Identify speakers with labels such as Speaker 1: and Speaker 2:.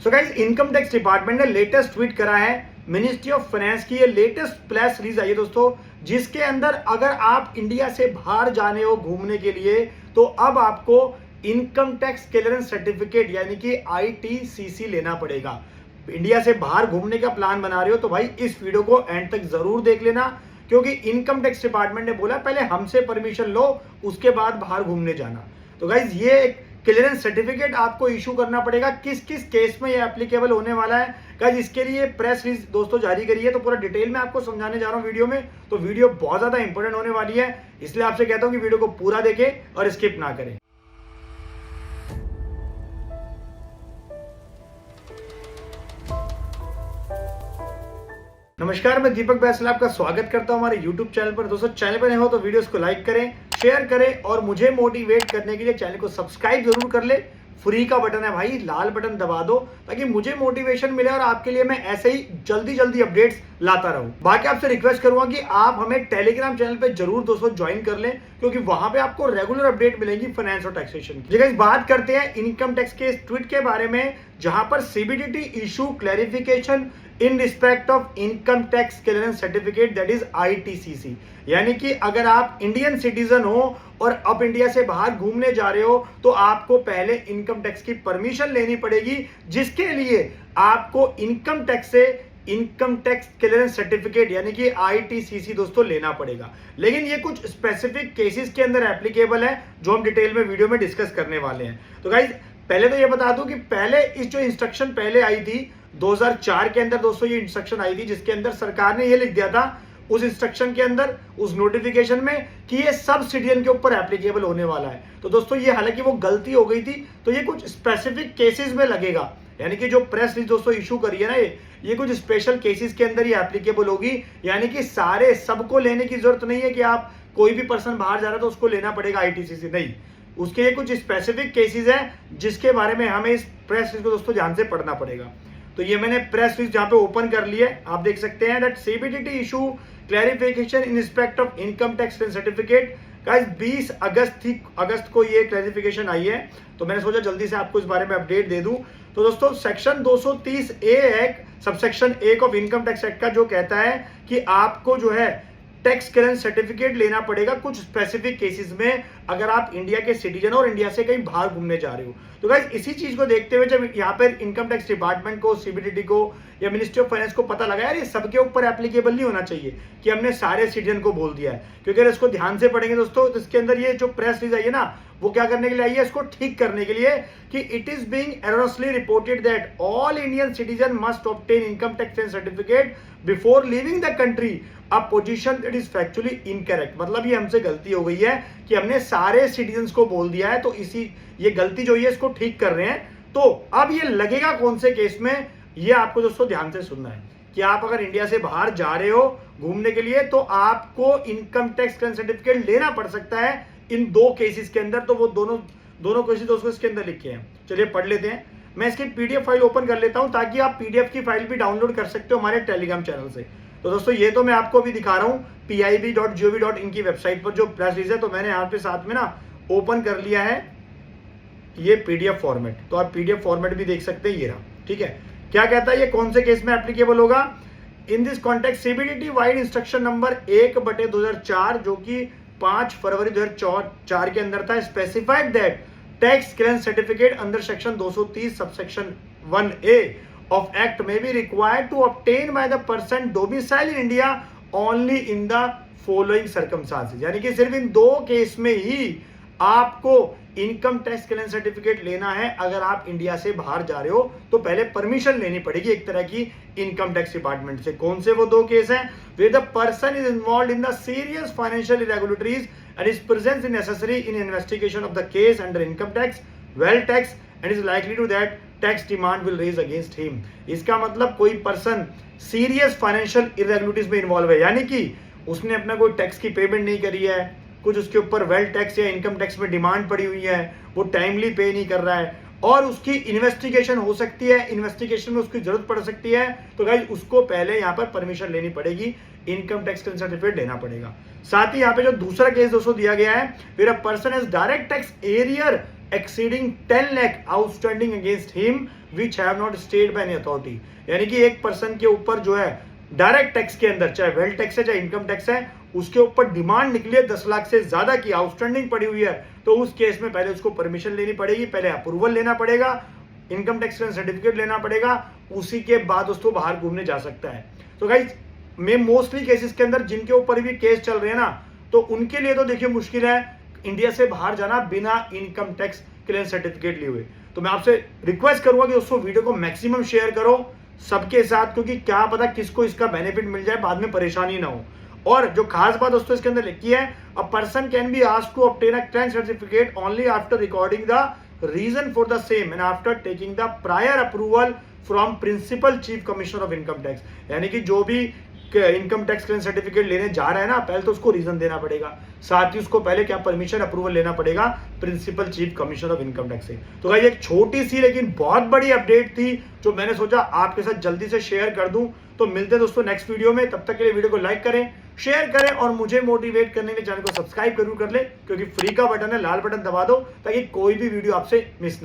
Speaker 1: So guys, income tax department ने latest tweet करा है। मिनिस्ट्री ऑफ फाइनेंस की ये लेटेस्ट प्रेस रिलीज आई है दोस्तों, जिसके अंदर अगर आप इंडिया से बाहर जाने हो घूमने के लिए तो अब आपको इनकम टैक्स क्लियरेंस सर्टिफिकेट यानी कि ITCC लेना पड़ेगा। इंडिया से बाहर घूमने का प्लान बना रहे हो तो भाई इस वीडियो को एंड तक जरूर देख लेना, क्योंकि इनकम टैक्स डिपार्टमेंट ने बोला पहले हमसे परमिशन लो, उसके बाद बाहर घूमने जाना। तो गाइज ये क्लियरेंस सर्टिफिकेट आपको इशू करना पड़ेगा। किस किस केस में ये एप्लीकेबल होने वाला है गाइज, इसके लिए प्रेस रिलीज दोस्तों जारी करी है, तो पूरा डिटेल में आपको समझाने जा रहा हूं वीडियो में। तो वीडियो बहुत ज्यादा इंपॉर्टेंट होने वाली है, इसलिए आपसे कहता हूं कि वीडियो को पूरा देखें और स्किप ना करें। नमस्कार, मैं दीपक बैसल आपका स्वागत करता हूं हमारे YouTube चैनल पर। दोस्तों चैनल पर नए हो तो वीडियोस को लाइक करें, शेयर करें और मुझे मोटिवेट करने के लिए चैनल को सब्सक्राइब जरूर कर ले। फ्री का बटन है भाई, लाल बटन दबा दो ताकि मुझे मोटिवेशन मिले और आपके लिए मैं ऐसे ही जल्दी जल्दी अपडेट्स लाता रहूं। बाकी आपसे रिक्वेस्ट करूंगा कि आप हमें टेलीग्राम चैनल पे जरूर दोस्तों ज्वाइन कर लें, क्योंकि वहां पे आपको रेगुलर अपडेट मिलेंगी फाइनेंस और टैक्सेशन की। इस बात करते हैं इनकम टैक्स के इस ट्वीट के बारे में, जहां पर CBDT issue clarification in respect of income tax clearance certificate that is ITCC। यानी कि अगर आप इंडियन सिटीजन हो और अब इंडिया से बाहर घूमने जा रहे हो तो आपको पहले इनकम टैक्स की परमिशन लेनी पड़ेगी, जिसके लिए आपको इनकम टैक्स से इनकम टैक्स क्लियरेंस सर्टिफिकेट यानी कि ITCC दोस्तों लेना पड़ेगा। लेकिन ये कुछ स्पेसिफिक केसेस के अंदर एप्लीकेबल है जो हम डिटेल में वीडियो में डिस्कस करने वाले हैं। तो गाइज पहले तो ये बता दूं कि पहले इस जो इंस्ट्रक्शन पहले आई थी 2004 के अंदर दोस्तों ये इंस्ट्रक्शन आई थी, जिसके अंदर सरकार ने ये लिख दिया था उस इंस्ट्रक्शन के अंदर, उस नोटिफिकेशन में, कि ये सब सिटीजन के ऊपर एप्लीकेबल होने वाला है। तो दोस्तों ये हालांकि वो गलती हो गई थी, तो ये कुछ स्पेसिफिक केसेस में लगेगा। यानी कि जो प्रेस रिलीज दोस्तों इशू करी है ना, ये कुछ स्पेशल केसेस के अंदर ये एप्लीकेबल होगी। यानी कि सारे सबको लेने की जरूरत नहीं है कि आप कोई भी पर्सन बाहर जा रहा है तो उसको लेना पड़ेगा ITCC, नहीं। उसके ये कुछ स्पेसिफिक केसेस है जिसके बारे में हमें इस प्रेस रिलीज को दोस्तों ध्यान से पढ़ना पड़ेगा। तो ये मैंने प्रेस रिलीज जहां पे ओपन कर लिया है, आप देख सकते हैं that CBDT issue clarification in respect of income tax certificate. Guys 20 अगस्त को ये क्लैरिफिकेशन आई है, तो मैंने सोचा जल्दी से आपको इस बारे में अपडेट दे दूं। तो दोस्तों section 230A act subsection 1 of income tax act का जो कहता है कि आपको जो है टैक्स क्लियरेंस सर्टिफिकेट लेना पड़ेगा कुछ स्पेसिफिक केसेस में, अगर आप इंडिया के सिटीजन और इंडिया से कहीं बाहर घूमने जा रहे हो। तो गाइस इसी चीज को देखते हुए जब यहाँ पर इनकम टैक्स डिपार्टमेंट को, CBDT को या मिनिस्ट्री ऑफ फाइनेंस को पता लगा यार ये सबके ऊपर एप्लीकेबल नहीं होना चाहिए कि हमने सारे सिटीजन को बोल दिया है, क्योंकि अगर इसको ध्यान से पढ़ेंगे दोस्तों तो इसके अंदर ये जो प्रेस रिलीज आई है ना, वो क्या करने के लिए आई है, इसको ठीक करने के लिए कि it is being erroneously reported that all Indian citizen must obtain income tax certificate before leaving the country, a position that is factually incorrect. मतलब ये हमसे गलती हो गई है कि हमने सारे सिटीजन्स को बोल दिया है, तो इसी ये गलती जो है इसको ठीक कर रहे हैं। तो अब ये लगेगा कौन से केस में, ये आपको दोस्तों ध्यान से सुनना है कि आप अगर इंडिया से बाहर जा रहे हो घूमने के लिए तो आपको इनकम टैक्स सर्टिफिकेट लेना पड़ सकता है इन दो केसेस के अंदर। तो वो दोनों केसेस दोस्तों इसके अंदर लिखे हैं, चलिए पढ़ लेते हैं। मैं इसकी PDF फाइल ओपन कर लेता हूं ताकि आप PDF की फाइल भी डाउनलोड कर सकते हो हमारे टेलीग्राम चैनल से। तो दोस्तों ये तो मैं आपको अभी दिखा रहा हूं pib.gov.in की वेबसाइट पर जो प्रेस रिलीज है, तो मैंने यहाँ पे साथ में ना ओपन कर लिया है ये PDF फॉर्मेट, तो आप PDF फॉर्मेट भी देख सकते हैं, ये रहा। ठीक है, क्या कहता है ये कौन से केस में एप्लीकेबल होगा। In this context CBDT wide instruction number 1/2004 जो कि 5 फरवरी 2004 के अंदर था, specified that tax clearance certificate under section 230 subsection 1A of act may be required to obtain by the person domicile in India only in the following circumstances। यानी कि सिर्फ इन दो case में ही आपको इनकम टैक्स क्लियरेंस सर्टिफिकेट लेना है। अगर आप इंडिया से बाहर जा रहे हो तो पहले परमिशन लेनी पड़ेगी एक तरह की इनकम टैक्स डिपार्टमेंट से। कौन से वो दो केस हैं, where the person is involved in the serious financial irregularities and his presence is necessary in investigation of the case under income tax, wealth tax and is likely to that tax demand will raise against him. इसका मतलब कोई person serious financial irregularities में involve है, यानी कि उसने अपना कोई टैक्स की पेमेंट नहीं करी है, कुछ उसके ऊपर वेल्थ टैक्स या इनकम टैक्स में डिमांड पड़ी हुई है, वो टाइमली पे नहीं कर रहा है और उसकी इन्वेस्टिगेशन हो सकती है, इन्वेस्टिगेशन में उसकी जरूरत पड़ सकती है, तो गाइस उसको पहले यहाँ पर परमिशन लेनी पड़ेगी, इनकम टैक्स सर्टिफिकेट लेना पड़ेगा। साथ ही यहाँ पे जो दूसरा केस दोस्तों दिया गया है, फिर a person has direct tax arrear exceeding 10 lakh outstanding against him which have not stayed by any authority. यानी कि एक पर्सन के ऊपर जो है डायरेक्ट टैक्स के अंदर, चाहे वेल्थ टैक्स है चाहे इनकम टैक्स है, उसके ऊपर डिमांड निकली है 10 लाख से ज्यादा की, आउटस्टैंडिंग पड़ी हुई है, तो उस केस में पहले उसको परमिशन लेनी पड़ेगी, पहले अप्रूवल लेना पड़ेगा, इनकम टैक्स का सर्टिफिकेट लेना पड़ेगा, उसी के बाद उसको बाहर घूमने जा सकता है। तो गाइस मैं मोस्टली केसेस के अंदर जिनके ऊपर भी केस चल रहे हैं ना, तो उनके लिए तो देखिए मुश्किल है इंडिया से बाहर जाना बिना इनकम टैक्स क्लियरेंस सर्टिफिकेट लिए हुए। तो मैं आपसे रिक्वेस्ट करूंगा कि दोस्तों वीडियो को मैक्सिमम शेयर करो सबके साथ, क्योंकि क्या पता किसको इसका बेनिफिट मिल जाए, बाद में परेशानी ना हो। और जो खास बात दोस्तों इसके अंदर लिखी है, a person can be asked to obtain a clearance certificate only after recording the reason for the same and after taking the prior approval from principal chief commissioner of income tax. यानी कि जो भी income tax clearance certificate लेने जा रहा है ना, पहले तो उसको रीजन देना पड़ेगा, साथ ही उसको पहले क्या परमिशन अप्रूवल लेना पड़ेगा principal chief commissioner of income tax से। तो गाइस एक छोटी सी लेकिन बहुत बड़ी अपडेट थी जो मैंने सोचा आपके साथ जल्दी से शेयर कर दूं। तो मिलते हैं दोस्तों नेक्स्ट वीडियो में, तब तक के लिए वीडियो को लाइक करें, शेयर करें और मुझे मोटिवेट करने के लिए चैनल को सब्सक्राइब जरूर कर ले, क्योंकि फ्री का बटन है, लाल बटन दबा दो ताकि कोई भी वीडियो आपसे मिस ना हो।